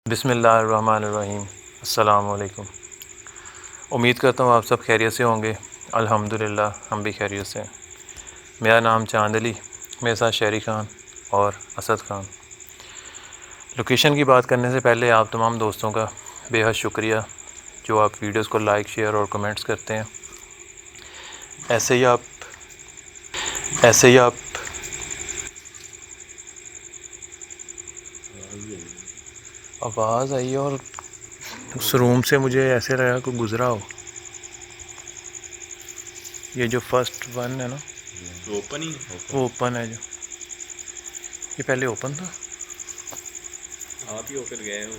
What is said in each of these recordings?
बिस्मिल्लाहिर्रहमानिर्रहीम। अस्सलाम वालेकुम। उम्मीद करता हूँ आप सब खैरियत से होंगे। अल्हम्दुलिल्लाह हम भी खैरियत से हैं। मेरा नाम चांद अली, मेरे साथ शहरी खान और असद खान। लोकेशन की बात करने से पहले आप तमाम दोस्तों का बेहद शुक्रिया जो आप वीडियोस को लाइक, शेयर और कमेंट्स करते हैं। ऐसे ही आप आवाज़ आई और उस रूम से मुझे ऐसे लगा कि गुज़रा हो। ये जो फर्स्ट वन है ना, वो ओपन है। जो ये पहले ओपन था, आप ही होकर गए हो।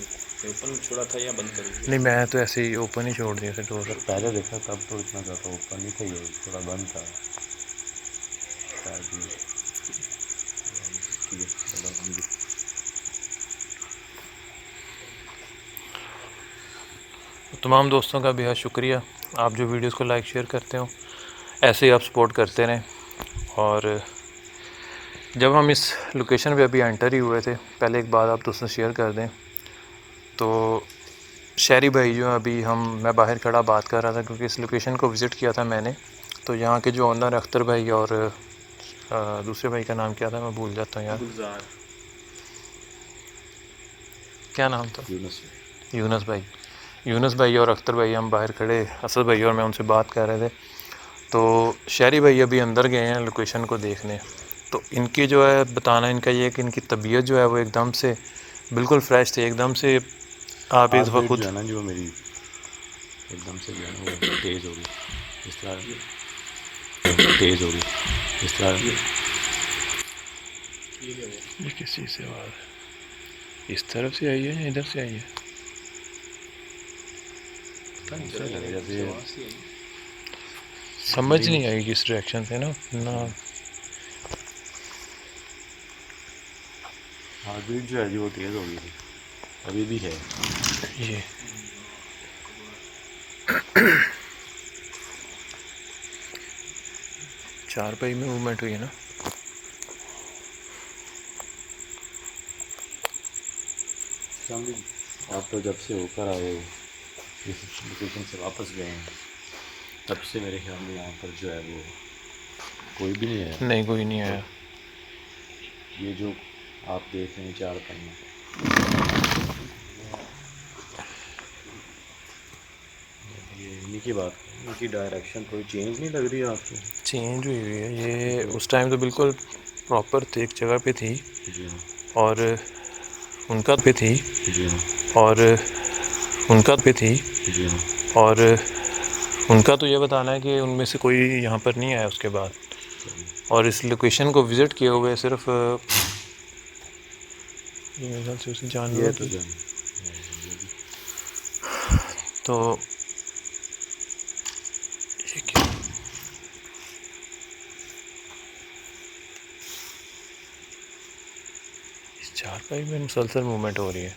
ओपन छोड़ा था या बंद कर दिया? नहीं मैं तो ऐसे ही ओपन ही छोड़ दिया था डोर। पहले देखा तब तो इतना ज़्यादा ओपन नहीं था, ये थोड़ा बंद था। तमाम दोस्तों का बेहद शुक्रिया, आप जो वीडियोस को लाइक शेयर करते हो, ऐसे ही आप सपोर्ट करते रहें। और जब हम इस लोकेशन पे अभी एंटर ही हुए थे, पहले एक बात आप दोस्तों शेयर कर दें तो शहरी भाई जो अभी मैं बाहर खड़ा बात कर रहा था क्योंकि इस लोकेशन को विज़िट किया था मैंने। तो यहाँ के जो ओनर अख्तर भाई और दूसरे भाई का नाम क्या था, मैं भूल जाता हूँ यार, क्या नाम था, यूनुस भाई और अख्तर भाई, हम बाहर खड़े, असद भाई और मैं उनसे बात कर रहे थे। तो शहरी भाई अभी अंदर गए हैं लोकेशन को देखने। तो इनकी जो है बताना इनका ये है कि इनकी तबीयत जो है वो एकदम से बिल्कुल फ्रेश थी, एकदम से आप एक दफ़ा खुद जो है ना, जो मेरी एकदम से जो है ना वो तेज़ हो गई इस तरह, ये किसी से आवाज़ इस तरफ से आई है या इधर से आई है, जैसे समझ नहीं आई किस डायरेक्शन से ना। हार्ट बीट जो है जी वो तेज़ हो गई थी, अभी भी है ये चार पाई में मूवमेंट हुई है ना। आप तो जब से होकर आए हो, इस लोकेशन से वापस गए हैं, तब से मेरे ख्याल में यहाँ पर जो है वो कोई भी नहीं आया। नहीं, कोई नहीं आया। ये जो आप देख रहे हैं चार पाइयाँ, ये इन्हीं की बात है। इनकी डायरेक्शन थोड़ी चेंज नहीं लग रही है आपको? चेंज हुई है ये, उस टाइम तो बिल्कुल प्रॉपर एक जगह पे थी जी हाँ, और उनका पे थी जी हाँ, और उनका पे थी जी हाँ। और उनका तो ये बताना है कि उनमें से कोई यहाँ पर नहीं आया उसके बाद। और इस लोकेशन को विज़िट किए हुए सिर्फ ये मेरे ख्याल से उसी जानवर की तो ये क्या, इस चारपाई में मुसलसल मूवमेंट हो रही है।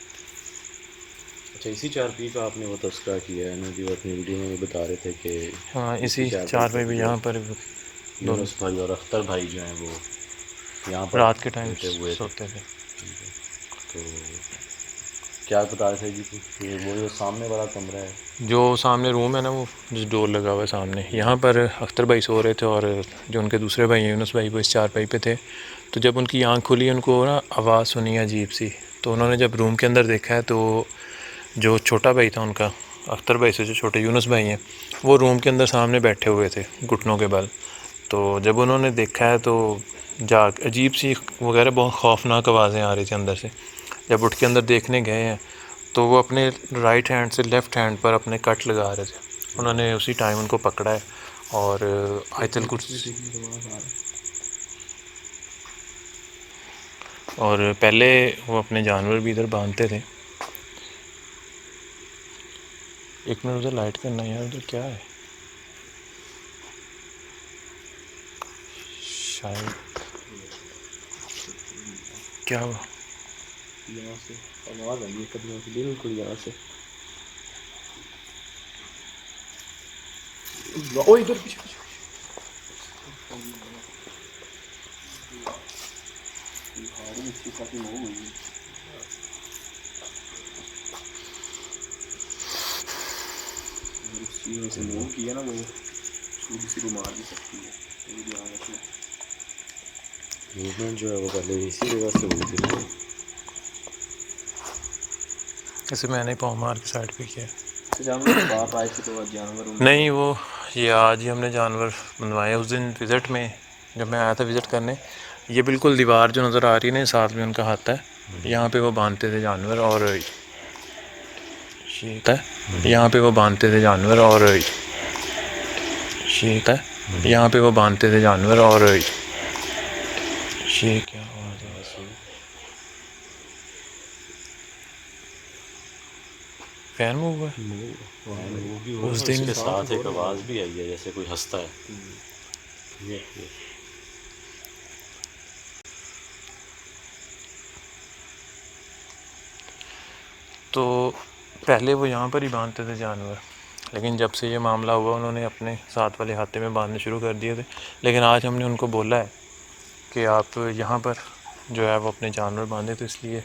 अच्छा, इसी चारपाई का आपने वो तस्करा किया है ना, जो अपनी वीडियो में भी बता रहे थे कि हाँ, इसी चारपाई चारपाई भी यहाँ पर यूनुस भाई और अख्तर भाई जो हैं वो यहाँ पर रात के टाइम लेटे हुए थे। सोते थे। तो क्या बता रहे थे जी कि वो जो सामने वाला कमरा है, जो सामने रूम है ना, वो जिस डोर लगा हुआ है सामने, यहाँ पर अख्तर भाई सो रहे थे और जो उनके दूसरे भाई हैं यूनुस भाई, वो इस चारपाई पे थे। तो जब उनकी आँख खुली, उनको ना आवाज़ सुनी अजीब सी। तो उन्होंने जब रूम के अंदर देखा है तो जो छोटा भाई था उनका, अख्तर भाई से जो छोटे यूनुस भाई हैं, वो रूम के अंदर सामने बैठे हुए थे घुटनों के बल। तो जब उन्होंने देखा है तो अजीब सी वगैरह बहुत ख़ौफनाक आवाज़ें आ रही थी अंदर से। जब उठ के अंदर देखने गए हैं तो वो अपने राइट हैंड से लेफ़्ट हैंड पर अपने कट लगा रहे थे। उन्होंने उसी टाइम उनको पकड़ा है और आयतल कुर्सी, और पहले वो अपने जानवर भी इधर बांधते थे। एक मिनट उधर लाइट करना यार, उधर क्या है, शायद क्या हुआ, यहाँ से आवाज़ आई है कदमों की, बिल्कुल यहाँ से। ओ इधर पीछे चीज़ में से मूव किया ना वो उसको किसी को मार भी सकती है, ये भी ध्यान रखना। मूवमेंट जो है वो पहले इसी जगह से हुई थी ना। इसे मैंने पाँव मार के साइड पे किया। तो जानवर बाहर आए थे तो जानवर नहीं, वो ये आज ही हमने जानवर बनवाए। उस दिन विज़िट में जब मैं आया था विज़िट करने, ये बिल्कुल दीवार जो नज़र आ रही है ना, साथ में उनका हाथ है, यहाँ पे वो बांधते थे जानवर। और ये है, यहाँ पे वो बांधते थे जानवर। और ये है, यहाँ पे वो बांधते थे जानवर। और ये क्या आवाज़ है? फैन मूव हुआ है? वो भी उस उस दिन दिन के साथ एक आवाज़ भी आई है जैसे कोई हंसता है। ये तो पहले वो यहाँ पर ही बांधते थे जानवर, लेकिन जब से ये मामला हुआ उन्होंने अपने साथ वाले हाथे में बांधने शुरू कर दिए थे। लेकिन आज हमने उनको बोला है कि आप यहाँ पर जो है वो अपने जानवर बांधे, तो इसलिए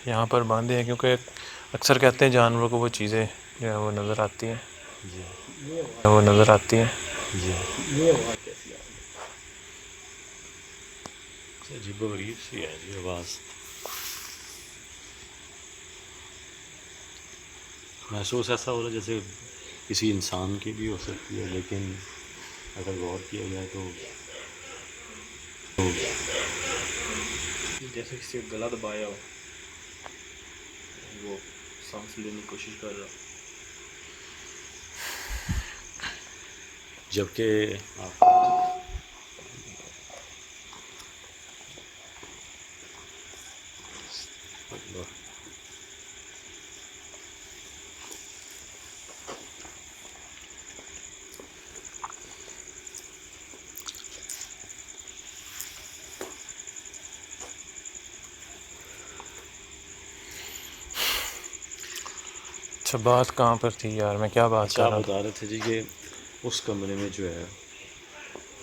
यहाँ पर बांधे हैं, क्योंकि अक्सर कहते हैं जानवरों को वो चीज़ें जो है वो नज़र आती हैं, वो नज़र आती हैं। ये आवाज़ कैसी आ रही अजीबोगरीब सी है जी आवाज़। महसूस ऐसा हो रहा है जैसे किसी इंसान की भी हो सकती है, लेकिन अगर गौर किया जाए तो जैसे किसी का गला दबाया हो, वो सांस लेने की कोशिश कर रहा। जबकि अच्छा, बात कहाँ पर थी यार, मैं क्या बात कर आप रहा था? बता रहे थे जी कि उस कमरे में जो है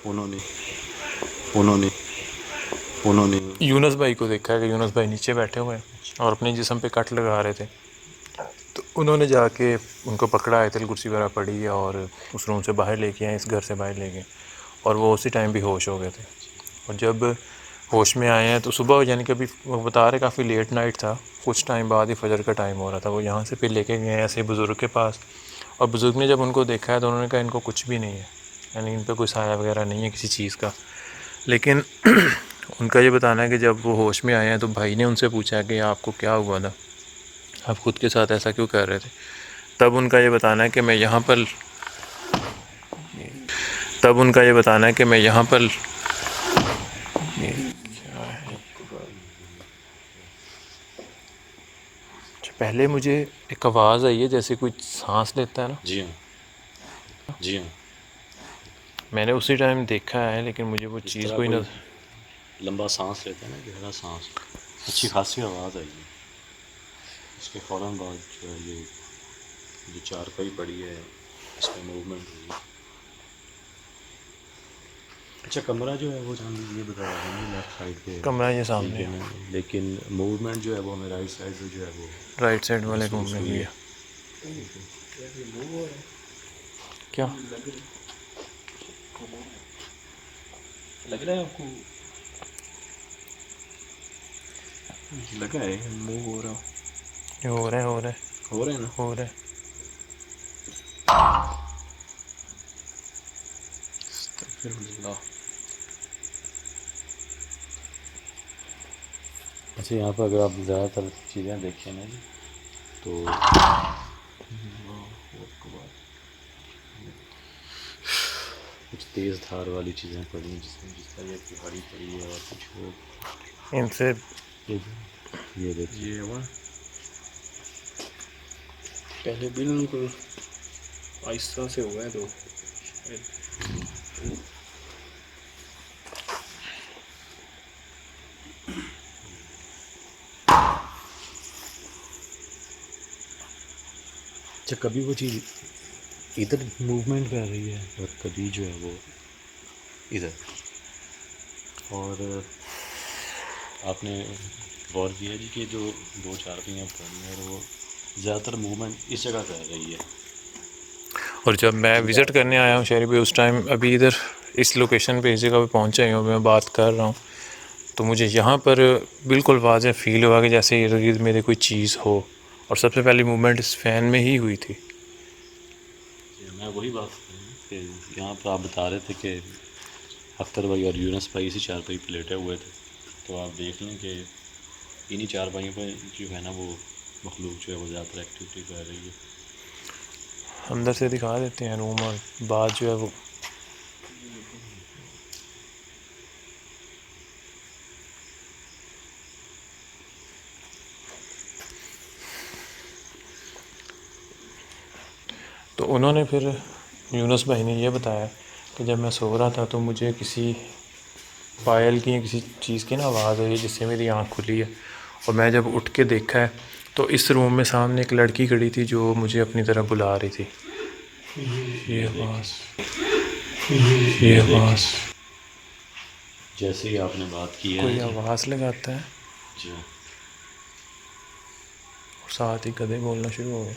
उन्होंने यूनुस भाई को देखा है कि यूनुस भाई नीचे बैठे हुए हैं और अपने जिस्म पे कट लगा रहे थे। तो उन्होंने जाके उनको पकड़ा, आयतल कुर्सी वगैरह पड़ी और उस रूम से बाहर लेके आए, इस घर से बाहर ले गए, और वो उसी टाइम भी होश हो गए थे। और जब होश में आए हैं तो सुबह, यानी कि अभी वो बता रहे काफ़ी लेट नाइट था, कुछ टाइम बाद ही फजर का टाइम हो रहा था, वो यहाँ से फिर लेके गए ऐसे बुज़ुर्ग के पास। और बुज़ुर्ग ने जब उनको देखा है तो उन्होंने कहा इनको कुछ भी नहीं है, यानी इन पर कोई साया वगैरह नहीं है किसी चीज़ का। लेकिन उनका ये बताना है कि जब वो होश में आए हैं तो भाई ने उनसे पूछा कि आपको क्या हुआ था, आप खुद के साथ ऐसा क्यों कर रहे थे? तब उनका ये बताना है कि मैं यहाँ पर पहले मुझे एक आवाज़ आई है जैसे कोई सांस लेता है ना। जी हाँ, जी हाँ, मैंने उसी टाइम देखा है, लेकिन मुझे वो चीज़ कोई न लंबा सांस लेता है ना, गहरा सांस, अच्छी खासी आवाज़ आई है। उसके फ़ौरन बाद जो है ये जो चारपाई पड़ी है इसमें मूवमेंट हुई। अच्छा, कमरा जो है वो जान लीजिए बताया है लेफ्ट साइड पे कमरा ये सामने ठीक है ना, लेकिन मूवमेंट जो है वो हमें राइट साइड से जो है वो राइट साइड वाले रूम में हुई है। क्या लग रहा है आपको? लगा है मूव हो रहा ये हो रहा है हो रहा है ना? हो रहा है। अस्तगफिरुल्लाह। अच्छा, यहाँ पर अगर आप ज़्यादातर चीज़ें देखें ना जी तो कुछ तेज़ धार वाली चीज़ें पड़ी हैं, जिसमें जिस तरह की बड़ी पड़ी है, और कुछ वो इनसे ये देखिए ये हुआ पहले बिल्कुल आहिस्ता से हुआ है तो शायद। अच्छा, कभी वो चीज़ इधर मूवमेंट कर रही है और कभी जो है वो इधर। और आपने गौर किया जी कि जो दो चार पहियाँ पड़ी हैं और वो ज़्यादातर मूवमेंट इस जगह कर रही है, और जब मैं विज़िट करने आया हूँ शहरी भाई उस टाइम अभी इधर इस लोकेशन पे इस जगह पे पहुँचा ही हूँ, मैं बात कर रहा हूँ तो मुझे यहाँ पर बिल्कुल वाज़ेह फ़ील हुआ कि जैसे इर्द गिर्द मेरे कोई चीज़ हो। और सबसे पहली मूवमेंट इस फ़ैन में ही हुई थी। मैं वही बात कर रहा हूँ कि यहाँ पर आप बता रहे थे कि अख्तर भाई और यूनुस भाई इसी चारपाई पे लेटे हुए थे, तो आप देख लें कि इन्हीं चारपाइयों पर जो है ना वो मखलूक जो है वो ज़्यादातर एक्टिविटी कर रही है। अंदर से दिखा देते हैं रूम और बात जो है वो तो उन्होंने फिर यूनुस भाई ने ये बताया कि जब मैं सो रहा था तो मुझे किसी पायल की या किसी चीज़ की ना आवाज़ आई जिससे मेरी आँख खुली है। और मैं जब उठ के देखा है तो इस रूम में सामने एक लड़की खड़ी थी जो मुझे अपनी तरफ बुला रही थी। ये आवाज़ जैसे ही आपने बात की है कोई जी, आवाज़ लगाता है जी और साथ ही गधे बोलना शुरू हो गए।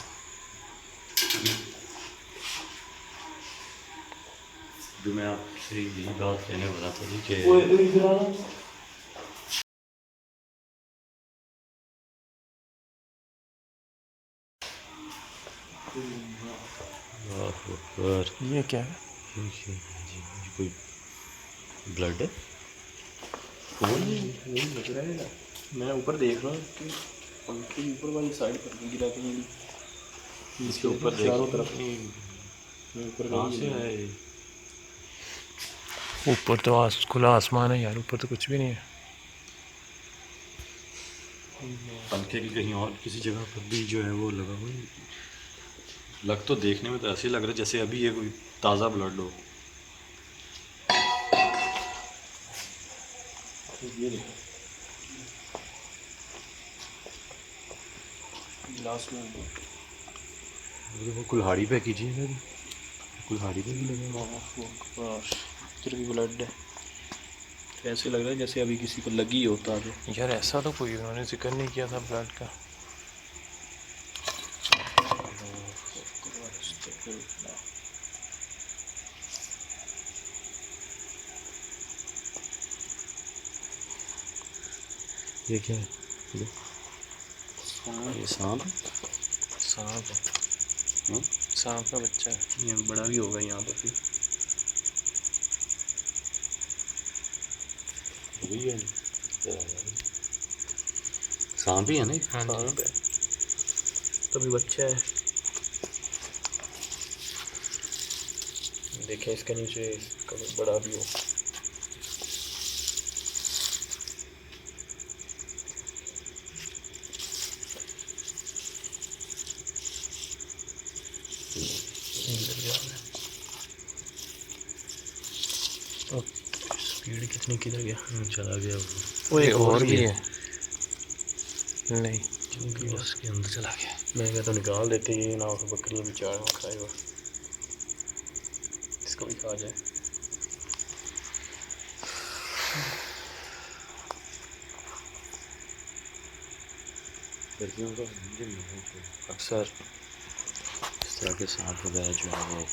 जो मैं आपसे यही बात कहने वाला था जी कि और ये क्या है? जी कोई ब्लड है कौन है? यही लग रहा है। मैं ऊपर देख रहा हूँ कि पंखे की ऊपर वाली साइड पर गिरा कहीं इसके ऊपर चारों देखिए तरफ मैं ऊपर कहाँ गई से नहीं। आए? ऊपर तो खुला आसमान है यार, ऊपर तो कुछ भी नहीं है। पंखे की कहीं और किसी जगह पर भी जो है वो लगा हुआ है। लग तो देखने में तो ऐसे लग रहा है जैसे अभी ये कोई ताज़ा ब्लड हो। ये देखो गिलास में वो कुल्हाड़ी पे कीजिएगा जी, कुल्हाड़ी पे भी लगा इधर भी ब्लड है। तो ऐसे लग रहा है जैसे अभी किसी को लगी होता है। यार ऐसा तो कोई उन्होंने जिक्र नहीं किया था ब्लड का। ये क्या है? ये सांप है? सांप है, हाँ? सांप का बच्चा है। ये बड़ा भी होगा यहाँ पर भी। वही है सांप ही है ना ये? हाँ जी। सांप है तभी बच्चा है। देखें इसके नीचे कभी बड़ा भी हो। स्पीड कितनी किधर गया? चला गया वो। वो एक और भी है। नहीं क्योंकि उसके अंदर चला गया। मैं कहता निकाल देते ये ना हो बकरियाँ भी चार खाएगा, इसको भी खा जाए। लड़कियों का अक्सर इस तरह के सांप वगैरह जो है वो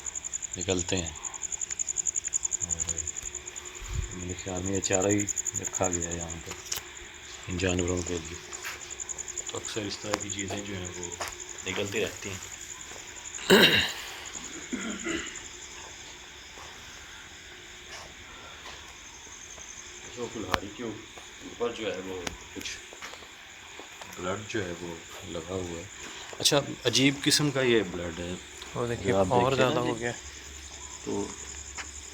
निकलते हैं और मेरे ख्याल में ये चारा ही रखा गया है यहाँ पर इन जानवरों के लिए, तो अक्सर इस तरह की चीज़ें जो हैं वो निकलती रहती हैं। जो कुल्हाड़ी के ऊपर जो है वो कुछ ब्लड जो है वो लगा हुआ है। अच्छा अजीब किस्म का ये ब्लड है। वो देखिए आप और देखें ज़्यादा ना हो जी, गया। तो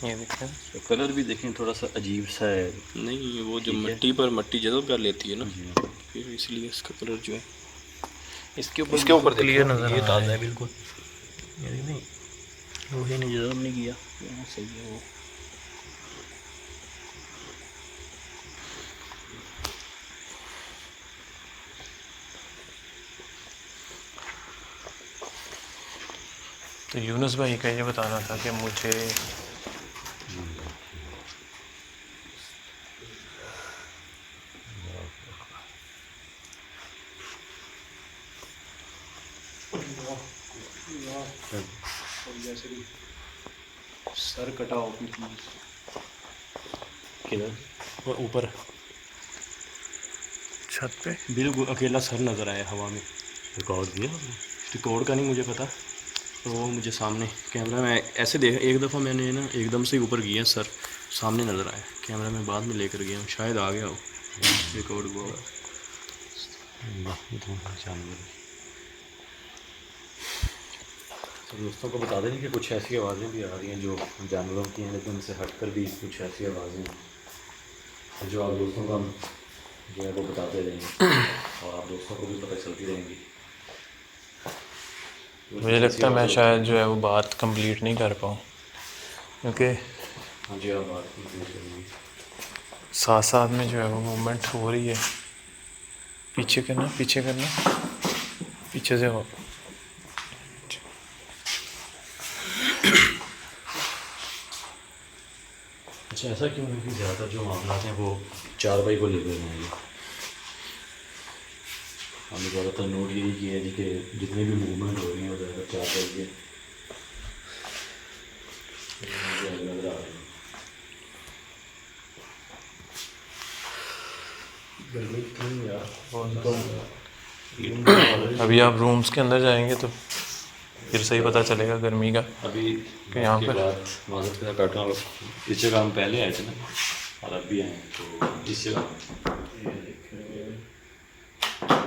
ये देखिए इसका कलर भी देखें थोड़ा सा अजीब सा है। नहीं वो जो ठीक है। मिट्टी पर मट्टी जगह कर लेती है ना, जी फिर इसलिए इसका कलर जो है इसके इसके ऊपर क्लियर देखो, नज़र ये आ रहा ताज़ा है। है बिल्कुल। ये नहीं लोहे ने जज़ब नहीं किया, यहाँ सही है वो। तो यूनुस भाई का ये बताना था कि मुझे और जैसे भी सर कटा हो प्लीज। किधर? वो ऊपर छत पे बिल्कुल अकेला सर नज़र आया हवा में। रिकॉर्ड किया आपने? रिकॉर्ड का नहीं मुझे पता, तो वो मुझे सामने कैमरा में ऐसे देख, एक दफ़ा मैंने ना एकदम से ऊपर किया, सर सामने नज़र आया, कैमरा में बाद में लेकर गया हूँ, शायद आ गया हो, रिकॉर्ड हुआ होगा। जानवर। तो दोस्तों को बता दें कि कुछ ऐसी आवाज़ें भी आ रही हैं जो जानवरों की हैं, लेकिन उनसे हटकर भी कुछ ऐसी आवाज़ें हैं जो आप दोस्तों को हम जो है वो बताते रहेंगे और आप दोस्तों को भी पता चलती रहेंगी। मुझे लगता है मैं शायद जो है वो बात कंप्लीट नहीं कर पाऊँ, क्योंकि हाँ जी, आप बात कंप्लीट करेंगे। साथ साथ में जो है वो मूवमेंट हो रही है। पीछे करना, पीछे करना, पीछे से हो। अच्छा, ऐसा क्यों है कि ज़्यादातर जो मामला हैं वो चारपाई को लेकर हैं? हमने ज़्यादातर नोट यही किया है जी कि जितनी भी मूवमेंट हो रही है वो ज़्यादातर चारपाई के नजर आ रही है। गर्मी कितनी यार, अभी आप रूम्स के अंदर जाएंगे तो फिर सही पता चलेगा गर्मी का। अभी यहाँ के पर बाद माजरत के साथ काट रहा हूँ, इस जगह हम पहले आए थे ना और अब भी आए हैं, तो इस जगह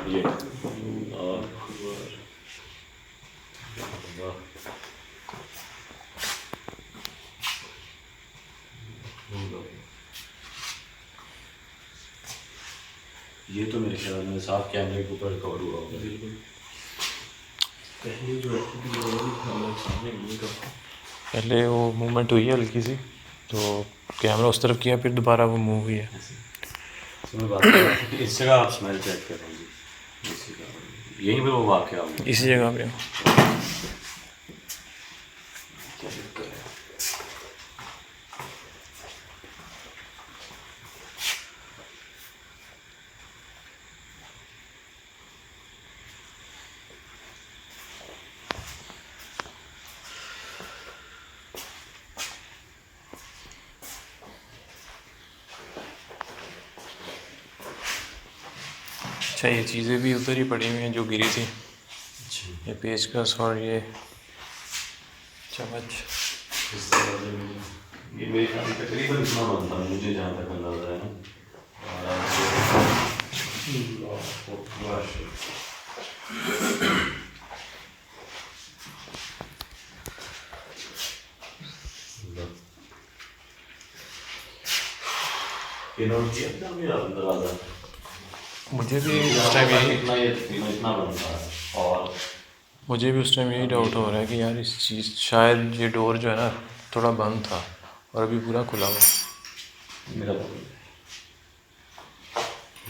ये और ये तो मेरे ख्याल में साफ कैमरे के ऊपर रिकॉर्ड हुआ होगा। बिल्कुल पहले जो एक्टिविटी हो रही थी हमारे सामने नहीं था, पहले वो मूवमेंट हुई है हल्की सी, तो कैमरा उस तरफ किया, फिर दोबारा वो मूव हुई है। तो मैं बात कर रहा था कि इस जगह आप स्मेल चेक करेंगे, इस जगह यहीं पे वो वाक़या हुआ इसी जगह पे अच्छा, ये चीज़ें भी उधर ही पड़ी हुई हैं जो गिरी थी, ये पेचकस और ये चम्मच। इस तरह से ये मेरे ख्याल में तकरीबन इतना बनता है मुझे जहाँ तक अंदाजा है ना। ये नोट किया था मेरा अंदाजा, मुझे भी उस टाइम यही इतना ये इतना बनता है। और मुझे भी उस टाइम यही डाउट हो रहा है कि यार इस चीज़ शायद ये डोर जो है ना थोड़ा बंद था और अभी पूरा खुला हुआ है। मेरा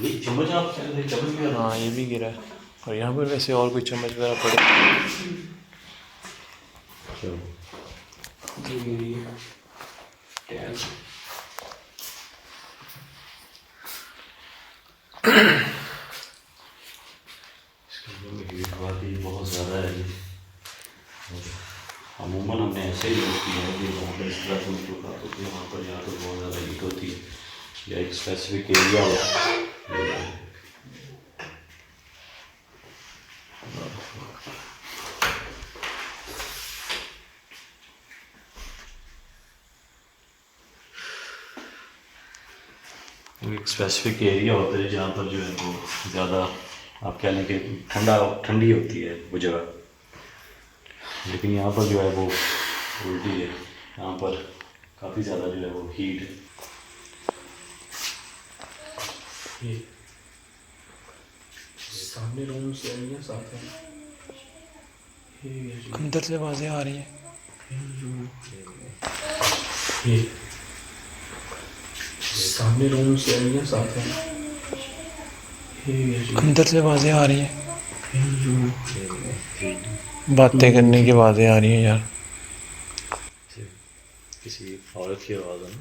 ये चम्मच आप चम्मच भी हाँ, ये भी गिरा है, और यहाँ पर वैसे और कोई चम्मच वगैरह पड़े। बहुत ज़्यादा है जी। अमूमन हमने ऐसे ही यूज़ किया है कि वहाँ पर इस तरह से मतलब का तो वहाँ पर या तो बहुत ज़्यादा हीट होती है या एक स्पेसिफिक एरिया हो। एक स्पेसिफिक एरिया होता है जहाँ पर जो है वो ज़्यादा आप कह लें कि ठंडी होती है वो जगह, लेकिन यहाँ पर जो है वो उल्टी है, यहाँ पर काफ़ी ज़्यादा जो है वो हीट है। ये सामने रूम से आएंगे साथ में, अंदर से आवाज़ें आ रही हैं। ये सामने रूम से आएंगे साथ में, अंदर से आवाज़ें आ रही हैं, बातें करने की आवाज़ें आ रही हैं यार। किसी औरत की आवाज़ है ना।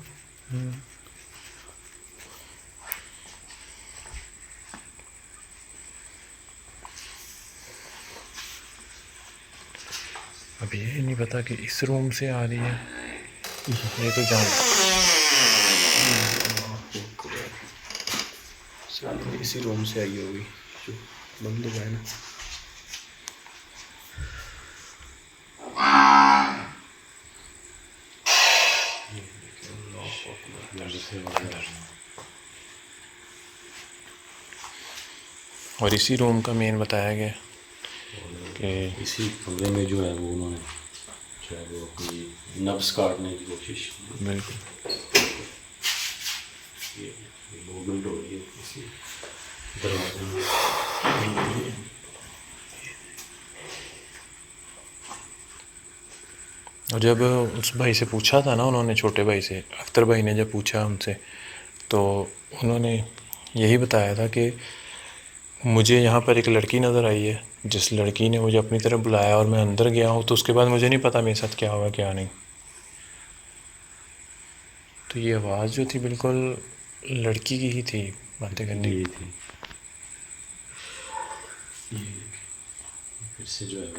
अब ये नहीं पता कि इस रूम से आ रही है, ये तो जान इसी रूम से आई होगी जो बंद हुआ है ना। और इसी रूम का मेन बताया गया कि इसी कमरे में जो है वो उन्होंने जो है वो अपनी नब्स काटने की कोशिश की। बिल्कुल ये मूवमेंट हो रही है इसी दरवाजे में। और जब उस भाई से पूछा था ना उन्होंने, छोटे भाई से, अख्तर भाई ने जब पूछा उनसे, तो उन्होंने यही बताया था कि मुझे यहाँ पर एक लड़की नज़र आई है, जिस लड़की ने मुझे अपनी तरफ बुलाया और मैं अंदर गया हूँ, तो उसके बाद मुझे नहीं पता मेरे साथ क्या हुआ क्या नहीं। तो ये आवाज़ जो थी बिल्कुल लड़की की ही थी बातें करने की। ये थी फिर से जो है वो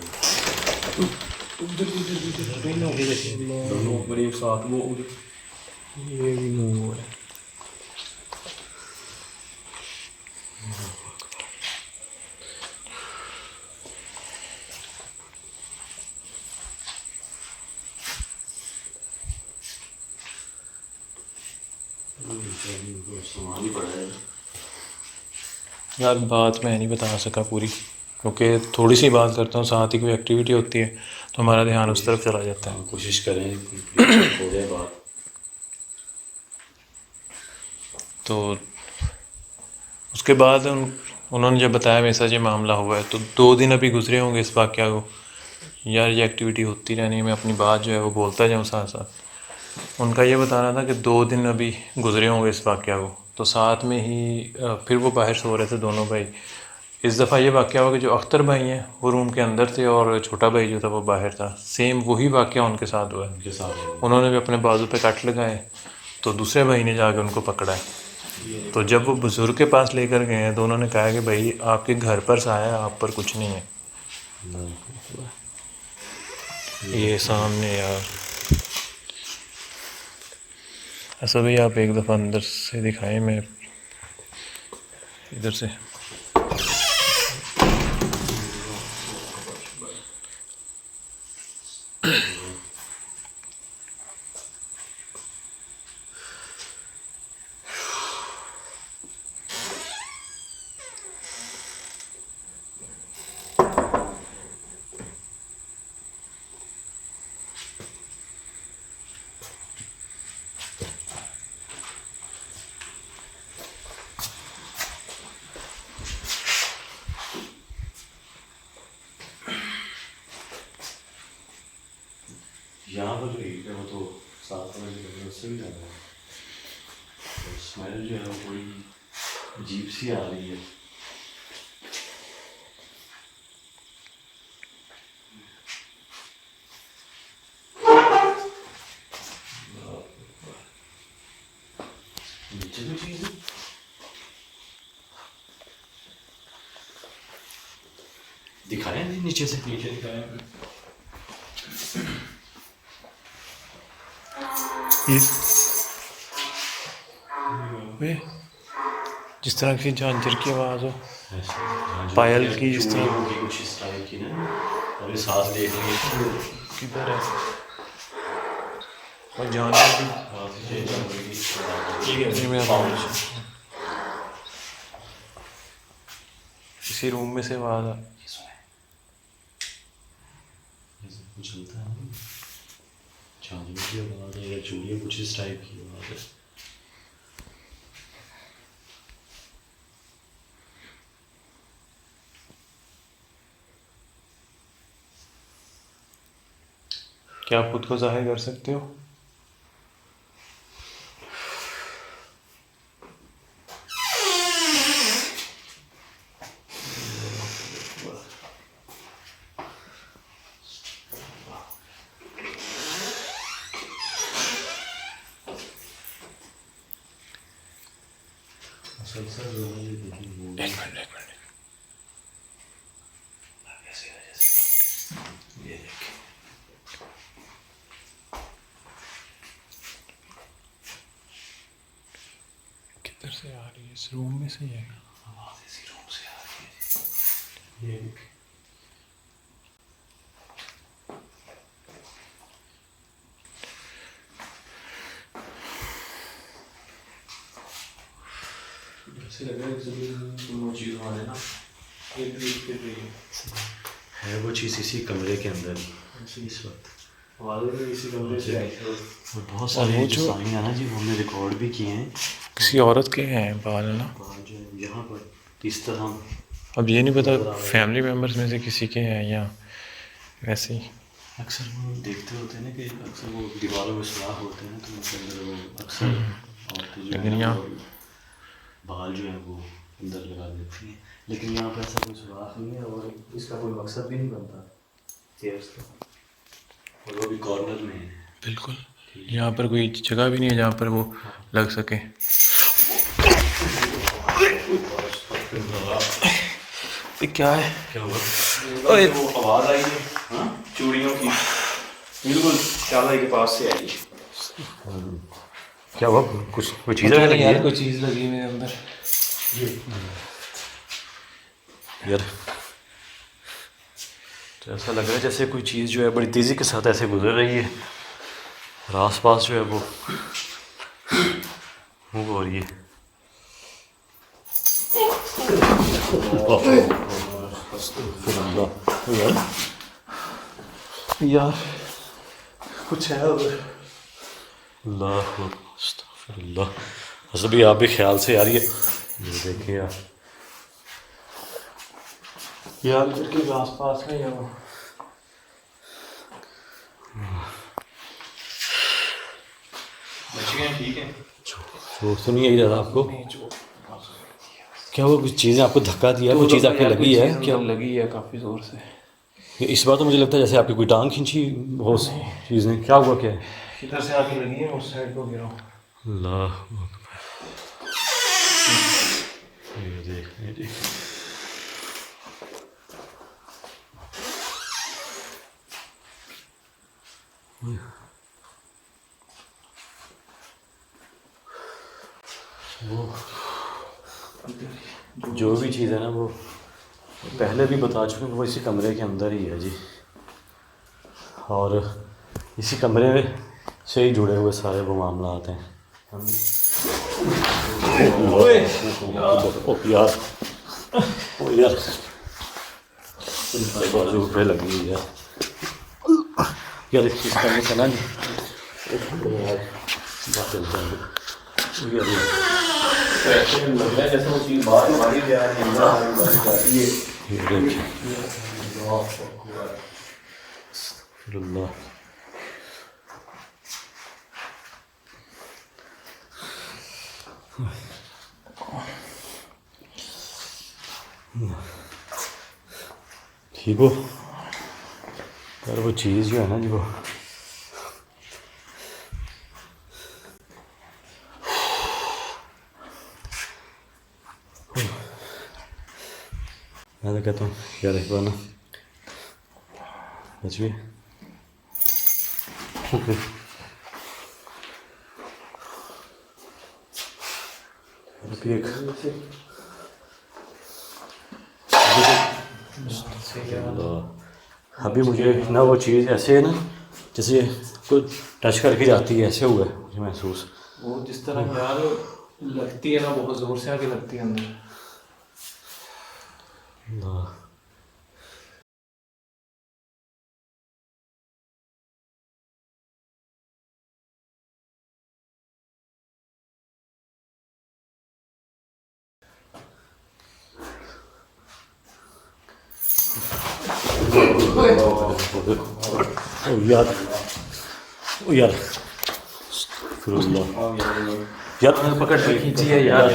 दोनों ऊपर एक साथ वो ये भी नहीं हुआ है। सामान ही पड़ा है। यार बात मैं नहीं बता सका पूरी, क्योंकि थोड़ी सी बात करता हूँ, साथ ही कोई एक्टिविटी होती है तो हमारा ध्यान उस तरफ चला जाता है। कोशिश करें हो जाए बात। तो उसके बाद उन्होंने जब बताया मेरे साथ ये मामला हुआ है, तो 2 दिन अभी गुजरे होंगे इस वाक़या को। यार ये एक्टिविटी होती रहनी है, मैं अपनी बात जो है वो बोलता जाऊँ साथ साथ। उनका ये बताना था कि 2 दिन अभी गुजरे होंगे इस वाक़या को, तो साथ में ही फिर वो बाहर सो रहे थे दोनों भाई। इस दफ़ा ये वाक़या हुआ कि जो अख्तर भाई हैं वो रूम के अंदर थे और छोटा भाई जो था वो बाहर था। सेम वही वाक़या उनके साथ हुआ है। उनके साथ उन्होंने भी अपने बाजू पे कट लगाए, तो दूसरे भाई ने जाके उनको पकड़ा है। तो जब वो बुज़ुर्ग के पास लेकर गए हैं तो उन्होंने कहा कि भाई आपके घर पर साया है, आप पर कुछ नहीं है। ये सामने यार ऐसा भाई, आप एक दफ़ा अंदर से दिखाएं, मैं इधर से। यहाँ पर जो ईट है वो तो 7 बजे लगे, उससे भी ज़्यादा है। तो स्मेल जो है वो थोड़ी अजीब सी आ रही है। नीचे भी चीज़ है। दिखाया नहीं नीचे से, नीचे दिखाया। वे जिस तरह की झांझर की आवाज़ हो, पायल की जिस तरह होगी कुछ इस टाइप की ना। अभी सांस ले रही है किधर है, और जानवर भी जी मैं इसी रूम में से आवाज़ आ। चलता है ना, झांझर की आवाज़ है या चूड़ियाँ कुछ इस टाइप की आवाज़ है। क्या आप खुद को जाहिर कर सकते हो? एक मिनट ये देख से आ रही है, इस रूम में से ही है। आवाज़ इसी रूम से आ रही है। ये ऐसे लग रहा है जमीन वो चीज़ हमारे ना एक फिर रही है वो चीज़ इसी कमरे के अंदर ही इस वक्त। आवाज़ भी इसी कमरे से आई है। और बहुत सारे जो साइन है ना जी, वो हमने रिकॉर्ड भी किए हैं। किसी औरत के हैं बाल ना, बाल जो है यहाँ पर इस तरह। अब ये नहीं पता फैमिली मेम्बर्स में से किसी के हैं या वैसे ही। अक्सर वो देखते होते हैं ना कि अक्सर वो दीवारों में सुराख होते हैं, तो उनके अंदर वो अक्सर औरतें जो लेकिन है यहाँ वो बाल जो है वो अंदर लगा देती हैं। लेकिन यहाँ पर ऐसा कोई सुराख नहीं है और इसका कोई मकसद भी नहीं बनता चेयर्स का, और वो भी कॉर्नर में है। बिल्कुल, यहाँ पर कोई जगह भी नहीं है जहाँ पर वो लग सके। ये क्या है? क्या हुआ? ओए वो आवाज़ आई है हाँ चूड़ियों की, बिल्कुल शाला के पास से आई। क्या हुआ? कुछ कोई चीज़ लगी है? कोई चीज़ लगी मेरे अंदर। यार तो ऐसा लग रहा है जैसे कोई चीज़ जो है बड़ी तेज़ी के साथ ऐसे गुजर रही है और आसपास जो है वो मूव हो रही है। यार कुछ है उधर। अल्लाह बस अभी आप भी ख्याल से यार ये देखिए यार इधर के आस पास है या वो बच गए ठीक है। चोट तो नहीं आई दादा आपको? क्या वो कुछ चीज़ें आपको धक्का दिया, कोई चीज़ आपको लगी है क्या? लगी है काफ़ी ज़ोर से। इस बार तो मुझे लगता है जैसे आपकी कोई टांग खींची हो चीज़ ने। क्या हुआ? क्या है? इधर से आके लगी है, उस साइड को गिरा। अल्लाह ये देख ये देख। वो जो भी चीज़ है ना वो पहले भी बता चुके हैं कि वो इसी कमरे के अंदर ही है जी, और इसी कमरे में से ही जुड़े हुए सारे वो मामलात हैं। ओ यार बाजू पे लगी हुई है यार, इस कमरे से ना ऐसे लग रहा है जैसे वो चीज़ बाहर हमारी जा रही है अंदर हमारी जा रही है। ये देखिए अल्लाह ठीक हो यार? वो चीज़ जो है ना जी वो मैं तो कहता हूँ यार एक बार ना बचिए। ओके अभी मुझे ना वो चीज़ ऐसे है ना जैसे कुछ टच करके जाती है, ऐसे हुआ है मुझे महसूस। वो जिस तरह यार लगती है ना, बहुत ज़ोर से आके लगती है अंदर। यार यार यार पकड़ के खींची है यार।